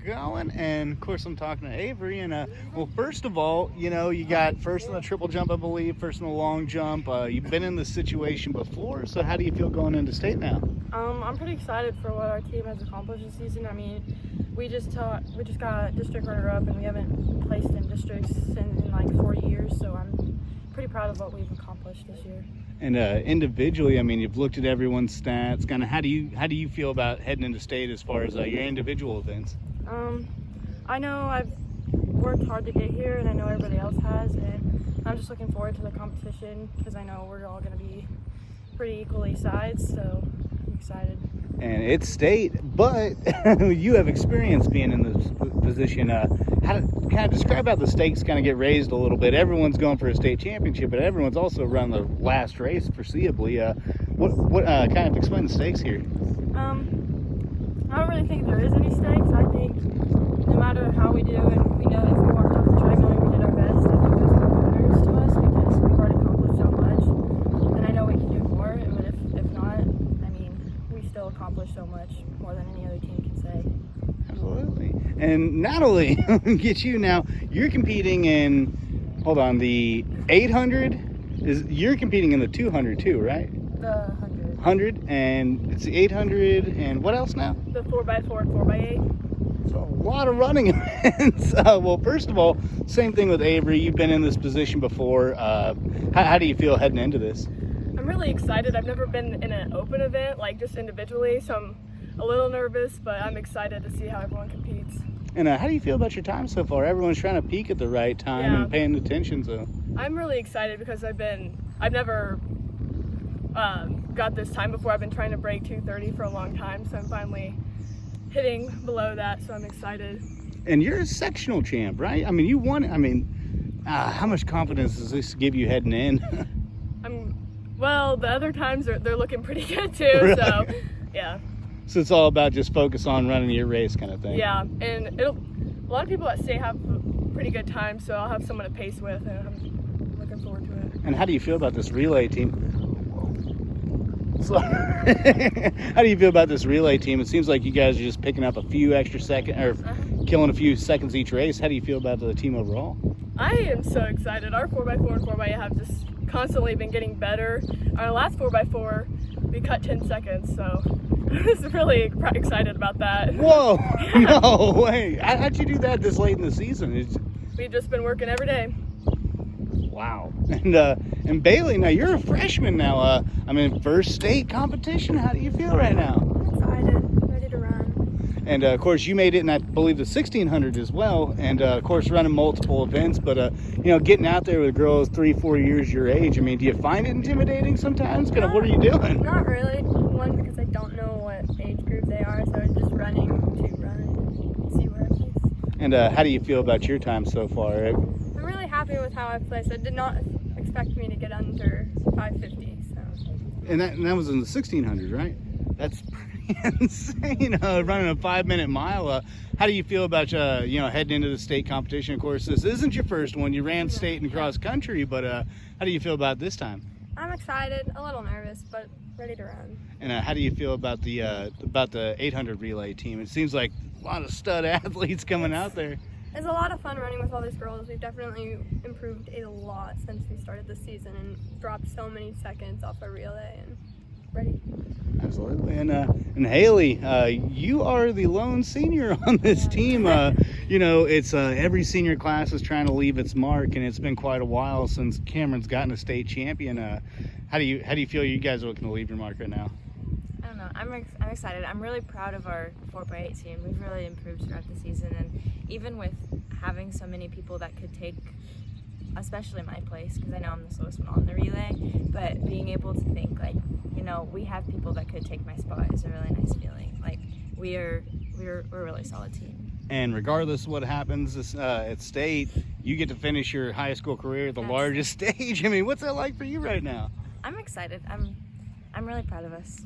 going. And of course, I'm talking to Avery. And well, first of all, you got first in the triple jump, I believe, first in the long jump. You've been in this situation before, so how do you feel going into state now? I'm pretty excited for what our team has accomplished this season. I mean, we just got district runner-up, and we haven't placed in districts in like 40 years. So I'm pretty proud of what we've accomplished this year. And individually, I mean, you've looked at everyone's stats. Kind of, how do you feel about heading into state as far as your individual events? I know I've worked hard to get here, and I know everybody else has, and I'm just looking forward to the competition because I know we're all going to be pretty equally sized. So I'm excited. And it's state, but you have experience being in this position. How to kind of describe how the stakes kind of get raised a little bit. Everyone's going for a state championship, but everyone's also running the last race, foreseeably. What kind of explain the stakes here? I don't really think there is any stakes. I think no matter how we do, and we know if we walked off the track knowing we did our best, I think those are winners to us because we've already accomplished so much, and I know we can do more. But if not, I mean, we still accomplished so much more than any other team can say. Absolutely. And Natalie, get you now. You're competing in, the 800. You're competing in the 200 too, right? The 100, and it's the 800, and what else now? The 4x4 and 4x8. So a lot of running events. Well, first of all, same thing with Avery. You've been in this position before. How do you feel heading into this? I'm really excited. I've never been in an open event, like just individually, so I'm a little nervous, but I'm excited to see how everyone competes. And how do you feel about your time so far? Everyone's trying to peak at the right time and paying attention. So I'm really excited because I've never got this time before. I've been trying to break 2:30 for a long time, so I'm finally hitting below that, so I'm excited. And you're a sectional champ, right? I mean, you won. I mean, how much confidence does this give you heading in? Well, the other times they're looking pretty good too, Really? So yeah. So it's all about just focus on running your race kind of thing. Yeah, and a lot of people at state have pretty good time, so I'll have someone to pace with, and I'm looking forward to it. And how do you feel about this relay team? So, how do you feel about this relay team? It seems like you guys are just picking up a few extra seconds, or killing a few seconds each race. How do you feel about the team overall? I am so excited. Our 4x4 and 4x8 have just constantly been getting better. Our last 4x4, we cut 10 seconds, so I was really excited about that. Whoa, no way. How'd you do that this late in the season? We've just been working every day. Wow. And Bailey, now you're a freshman now. First state competition. How do you feel right now? Excited, ready to run. And of course, you made it in, I believe, the 1600 as well. And of course, running multiple events. But getting out there with girls 3-4 years your age. I mean, do you find it intimidating sometimes? Kind of, what are you doing? Not really. One, because I don't know what age group they are, so I'm just running to run and see where I place. And how do you feel about your time so far? I'm really happy with how I placed. I did not expect me to get under 550. So. And that was in the 1600, right? That's pretty insane. Running a 5-minute mile. How do you feel about heading into the state competition? Of course, this isn't your first one. You ran state and cross country, but how do you feel about this time? I'm excited, a little nervous, but ready to run. And how do you feel about the 800 relay team? It seems like a lot of stud athletes coming out there. It's a lot of fun running with all these girls. We've definitely improved a lot since we started this season and dropped so many seconds off a relay and ready. Absolutely. And Haley, you are the lone senior on this team. It's every senior class is trying to leave its mark, and it's been quite a while since Cameron's gotten a state champion. How do you feel you guys are looking to leave your mark right now? I don't know. I'm excited. I'm really proud of our 4x8 team. We've really improved throughout the season, and even with having so many people that could take, especially my place, because I know I'm the slowest one on the relay, but being able to think we have people that could take my spot is a really nice feeling. Like we're a really solid team. And regardless of what happens at state, you get to finish your high school career at the largest stage. I mean, what's that like for you right now? I'm excited. I'm really proud of us.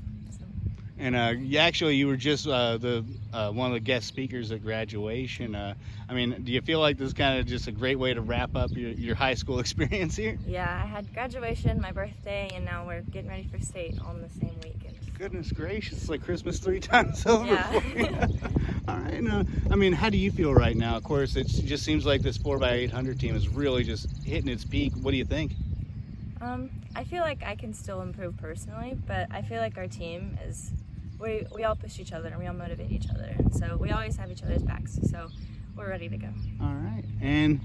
And you were just one of the guest speakers at graduation. Do you feel like this is kind of just a great way to wrap up your high school experience here? Yeah, I had graduation, my birthday, and now we're getting ready for state on the same weekend. Goodness gracious, it's like Christmas 3 times over for you. All right. And I mean, how do you feel right now? Of course, it just seems like this 4x800 team is really just hitting its peak. What do you think? I feel like I can still improve personally, but I feel like our team is, we all push each other and we all motivate each other. And so we always have each other's backs. So we're ready to go. All right. And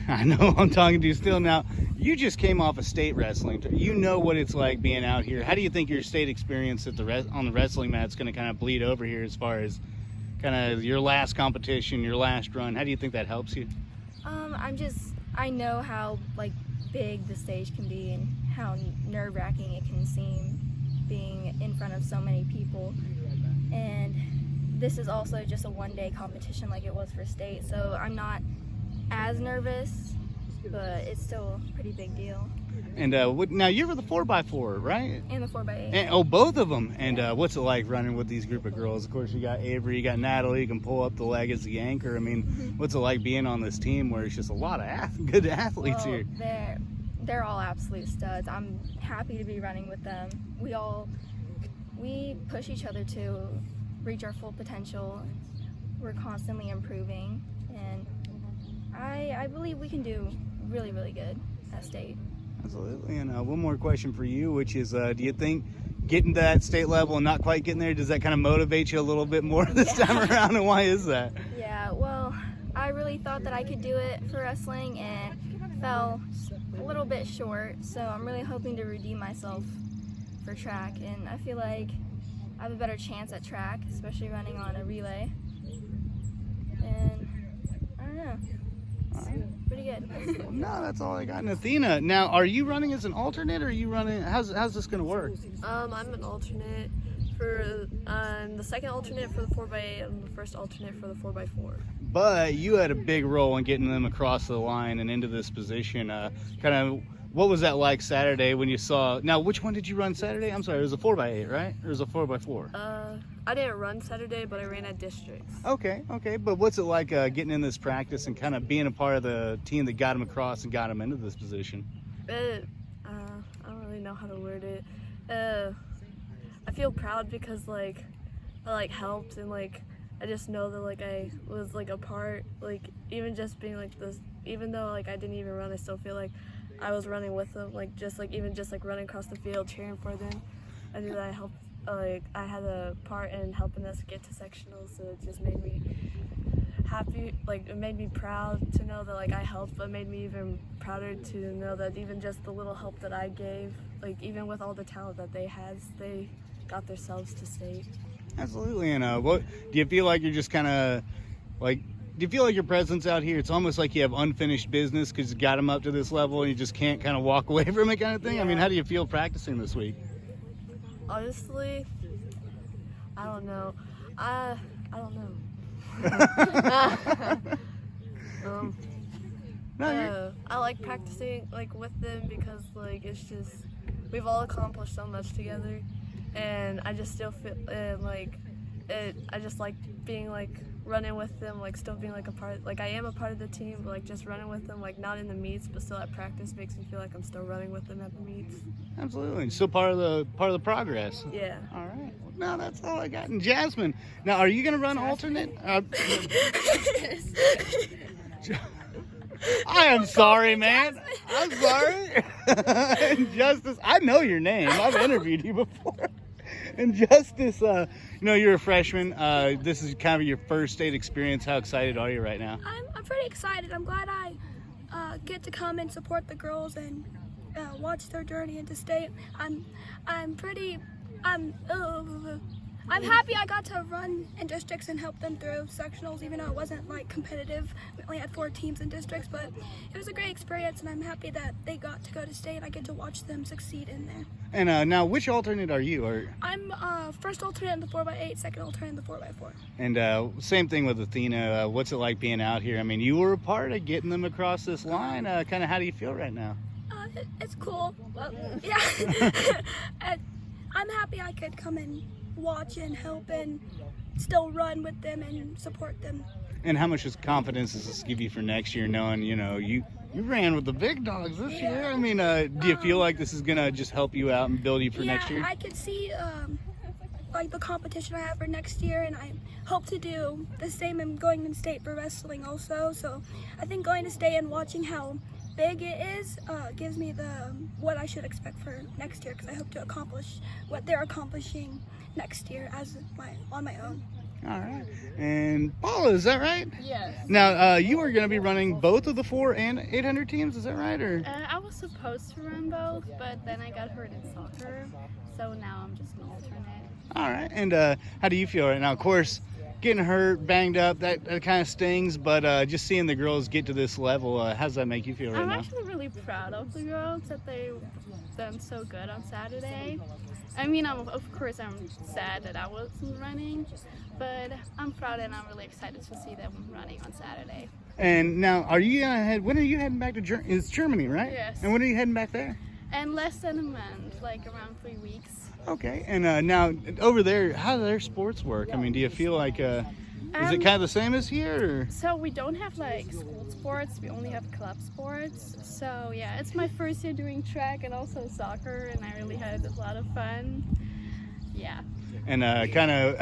I know I'm talking to you still now. You just came off a state wrestling. You know what it's like being out here. How do you think your state experience at on the wrestling mat is going to kind of bleed over here as far as kind of your last competition, your last run? How do you think that helps you? I know how like big the stage can be and how nerve-wracking it can seem being in front of so many people. And this is also just a one-day competition like it was for state, so I'm not as nervous, but it's still a pretty big deal. And now you were the 4x4, right? And the 4x8. And, both of them. And what's it like running with these group of girls? Of course, you got Avery, you got Natalie, you can pull up the leg as the anchor. I mean, what's it like being on this team where it's just a lot of good athletes here? They're all absolute studs. I'm happy to be running with them. We push each other to reach our full potential. We're constantly improving, and I believe we can do really, really good at state. Absolutely. And one more question for you, which is, do you think getting to that state level and not quite getting there, does that kind of motivate you a little bit more this time around, and why is that? Yeah, well, I really thought that I could do it for wrestling and fell a little bit short, so I'm really hoping to redeem myself for track, and I feel like I have a better chance at track, especially running on a relay. And I don't know. Pretty good. No, that's all I got. And Athena, now are you running as an alternate, or are you running? How's this going to work? I'm an alternate for the second alternate for the 4x8 and the first alternate for the 4x4. But you had a big role in getting them across the line and into this position. Kind of, what was that like Saturday when you saw? Now, which one did you run Saturday? I'm sorry, it was a 4x8, right? Or it was a 4x4? I didn't run Saturday, but I ran at districts. Okay. But what's it like getting in this practice and kind of being a part of the team that got him across and got him into this position? I don't really know how to word it. I feel proud because I helped, and I just know that I was a part, even just being this, even though I didn't even run, I still feel like I was running with them, even just running across the field cheering for them. I knew that I helped. I had a part in helping us get to sectionals, so it just made me happy. It made me proud to know that I helped, but made me even prouder to know that even just the little help that I gave, even with all the talent that they had, they got themselves to state. Absolutely. And what do you feel like you're just kind of do you feel like your presence out here, it's almost like you have unfinished business because you got them up to this level and you just can't kind of walk away from it kind of thing? Yeah. I mean, how do you feel practicing this week? Honestly, I don't know. I don't know. I like practicing with them because it's just, we've all accomplished so much together, and I just still feel I just like being running with them, still being a part, I am a part of the team, but just running with them, not in the meets, but still at practice makes me feel like I'm still running with them at the meets. Absolutely. Still part of the progress. Yeah. All right. Well, no, that's all I got. And Jasmine, now are you going to run alternate? I am sorry, man. I'm sorry. Justice, I know your name. I've interviewed you before. And Justice, you're a freshman. This is kind of your first state experience. How excited are you right now? I'm pretty excited. I'm glad I get to come and support the girls and watch their journey into state. I'm happy I got to run in districts and help them through sectionals, even though it wasn't competitive. We only had 4 teams in districts, but it was a great experience, and I'm happy that they got to go to state. I get to watch them succeed in there. And now, which alternate are you? I'm first alternate in the 4x8, second alternate in the 4x4. And same thing with Athena. What's it like being out here? I mean, you were a part of getting them across this line. Kind of how do you feel right now? It's cool. Yeah. I'm happy I could come and watch and help and still run with them and support them. And how much confidence does this give you for next year, knowing you ran with the big dogs this year? I mean, do you feel like this is gonna just help you out and build you for next year? I could see like the competition I have for next year, and I hope to do the same in going in state for wrestling also. So I think going to state and watching how big it is gives me what I should expect for next year, because I hope to accomplish what they're accomplishing next year on my own. All right. And Paula, is that right? Yes. Now, you are going to be running both of the 400 and 800 teams, is that right? Or I was supposed to run both, but then I got hurt in soccer, so now I'm just an alternate. all right. And how do you feel right now? Of course, getting hurt, banged up, that kind of stings, but just seeing the girls get to this level, how does that make you feel right I'm now? actually really proud of the girls that they've done so good on Saturday. I mean, of course, I'm sad that I wasn't running, but I'm proud and I'm really excited to see them running on Saturday. And now, when are you heading back to Germany? It's Germany, right? Yes. And when are you heading back there? And less than a month, like around 3 weeks. Okay. And now, over there, how do their sports work? I mean, do you feel like, is it kind of the same as here? Or? So we don't have like school sports, we only have club sports. So yeah, it's my first year doing track and also soccer, and I really had a lot of fun. Yeah. And kind of,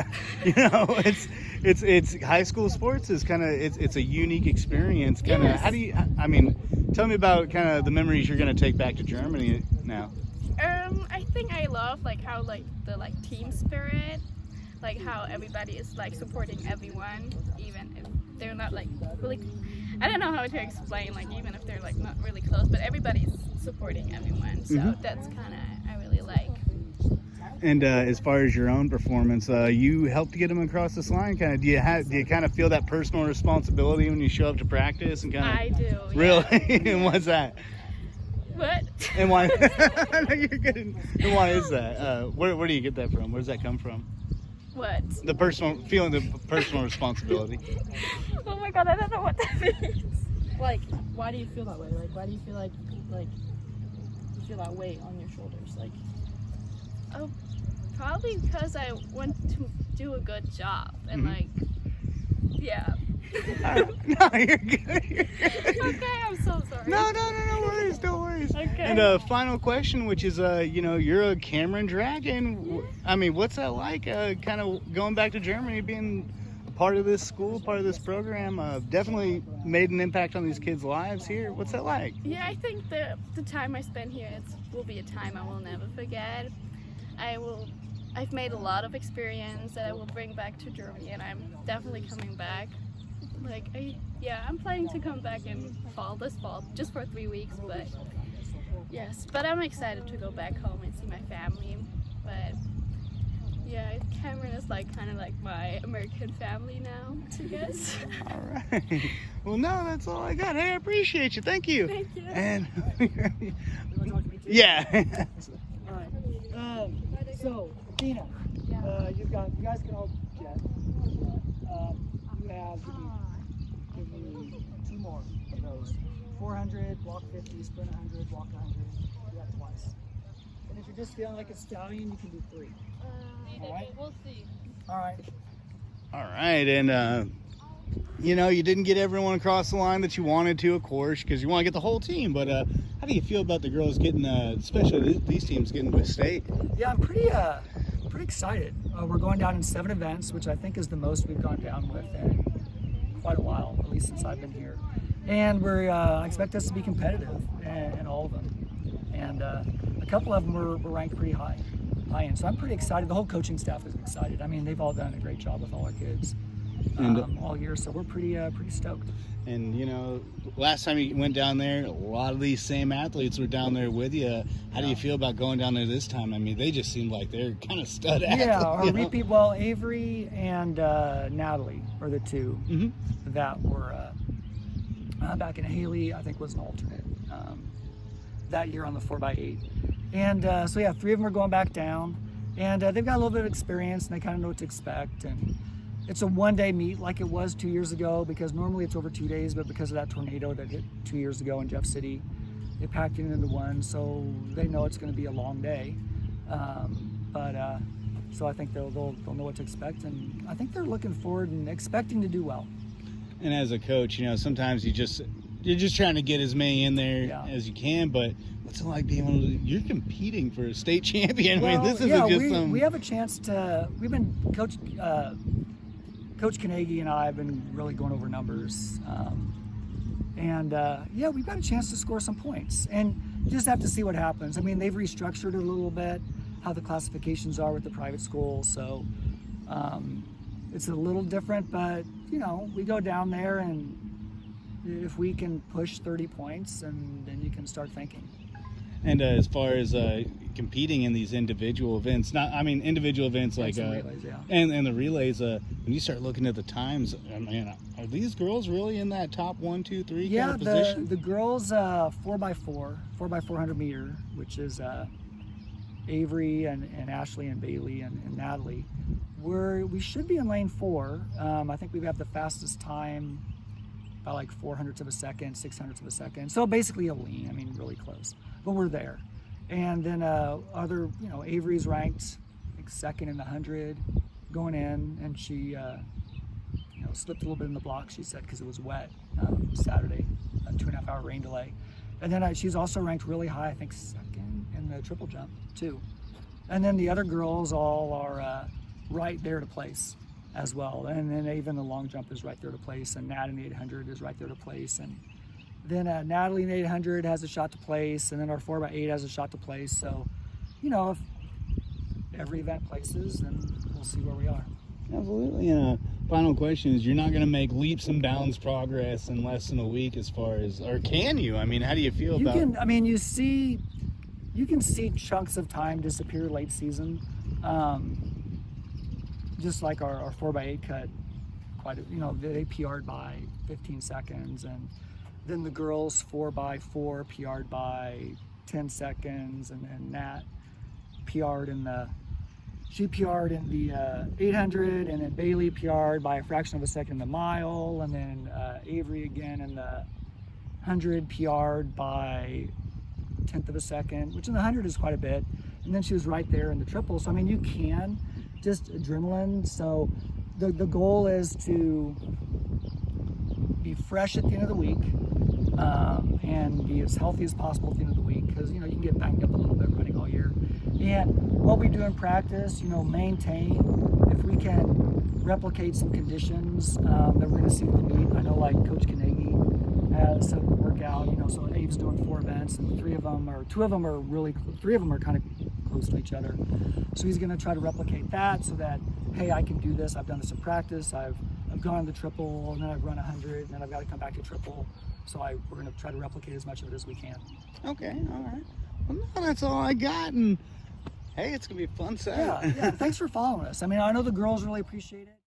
it's high school sports is kind of, it's a unique experience. Kind of, Yes. how do you, I mean, tell me about kind of the memories you're going to take back to Germany now. I think I love like how like the team spirit, like how everybody is like supporting everyone, even if they're not like really, I don't know how to explain, like even if they're like not really close, but everybody's supporting everyone. So that's kind of, I really like. And as far as your own performance, you helped get them across this line. Kind of, do you kind of feel that personal responsibility when you show up to practice and kind of? I do. Yeah. Really? And what's that? What? And why? No, you're good. And why is that? Where do you get that from? Where does that come from? What? The personal responsibility. Oh my god, I don't know what that means. Like, why do you feel that way? Like, why do you feel like you feel that weight on your shoulders? Like, Oh, probably because I want to do a good job and like, yeah. No, you're good. Okay, I'm so sorry. No worries, no worries. Okay. And final question, which is, you're a Cameron Dragon. I mean, what's that like? Kind of going back to Germany, being a part of this school, part of this program. Definitely made an impact on these kids' lives here. What's that like? Yeah, I think the time I spent here will be a time I will never forget. I've made a lot of experience that I will bring back to Germany, and I'm definitely coming back. Like, I'm planning to come back this fall, just for 3 weeks, but yes. But I'm excited to go back home and see my family. But yeah, Cameron is like kind of like my American family now, I guess. All right. Well, no, that's all I got. Hey, I appreciate you. Thank you. Thank you. And yeah. All right. So, Dina, you guys can all jet. Give me 2 more of those. 400, walk 50, sprint 100, walk 100. Do that twice. And if you're just feeling like a stallion, you can do 3. All right? we'll see. All right. All right. And, you didn't get everyone across the line that you wanted to, of course, because you want to get the whole team. But how do you feel about the girls getting, especially these teams getting to state? Yeah, I'm pretty excited. We're going down in 7 events, which I think is the most we've gone down with in quite a while, at least since I've been here. And I expect us to be competitive in all of them. And a couple of them were ranked pretty high end. So I'm pretty excited. The whole coaching staff is excited. I mean, they've all done a great job with all our kids all year. So we're pretty stoked. And, last time you went down there, a lot of these same athletes were down there with you. How do you feel about going down there this time? I mean, they just seem like they're kind of stud athletes. Yeah, our repeat, well, Avery and Natalie are the 2 that were back in Haley, I think was an alternate that year on the 4x8. And 3 of them are going back down. And they've got a little bit of experience and they kind of know what to expect. And it's a 1-day meet like it was 2 years ago, because normally it's over 2 days, but because of that tornado that hit 2 years ago in Jeff City, they packed it into one, so they know it's going to be a long day. So I think they'll know what to expect, and I think they're looking forward and expecting to do well. And as a coach, sometimes you just, you're just trying to get as many in there Yeah. as you can. But what's it like being able to? You're competing for a state champion. I Well, mean, this isn't just we have a chance to. We've been Coach Carnegie and I have been really going over numbers, we've got a chance to score some points, and just have to see what happens. I mean, they've restructured it a little bit, how the classifications are with the private schools, so it's a little different. But we go down there, and if we can push 30 points, and then you can start thinking. And as far as competing in these individual events, individual events like relays, yeah. and the relays, when you start looking at the times, are these girls really in that top 1, 2, 3 kind of position? The girls 4x400 meter, which is Avery and Ashley and Bailey and Natalie. We should be in lane 4. I think we have the fastest time by like 400ths of a second, 600ths of a second. So basically a lean. I mean, really close. But we're there. And then Avery's ranked like second in the 100 going in, and she slipped a little bit in the block, she said, because it was wet Saturday, a 2.5 hour rain delay. And then she's also ranked really high, I think second in the triple jump too. And then the other girls all are right there to place as well. And then even the long jump is right there to place, and Nat in the 800 is right there to place. And then Natalie in the 800 has a shot to place, and then our 4x8 has a shot to place. So, if every event places, then we'll see where we are. Absolutely. And final question is, you're not going to make leaps and bounds progress in less than a week as far as, or can you? I mean, how do you feel about it? You can see chunks of time disappear late season. Just like our 4x8 cut, they PR'd by 15 seconds, and then the girls 4x4 PR'd by 10 seconds, and then Nat PR'd in the 800, and then Bailey PR'd by a fraction of a second in the mile, and then Avery again in the 100 PR'd by 1/10 of a second, which in the 100 is quite a bit. And then she was right there in the triple. So, I mean, you can just adrenaline. So the goal is to be fresh at the end of the week and be as healthy as possible at the end of the week, because, you can get banged up a little bit running all year. And what we do in practice, maintain, if we can replicate some conditions that we're going to see at the meet. I know, like, Coach Carnegie has a workout, so Abe's doing 4 events, and 3 of them are kind of close to each other. So he's going to try to replicate that, so that, hey, I can do this. I've done this in practice. I've gone to and then I've run 100, and then I've got to come back to triple. So we're going to try to replicate as much of it as we can. Okay, all right. Well, no, that's all I got, and hey, it's going to be a fun Saturday. Yeah. Thanks for following us. I mean, I know the girls really appreciate it.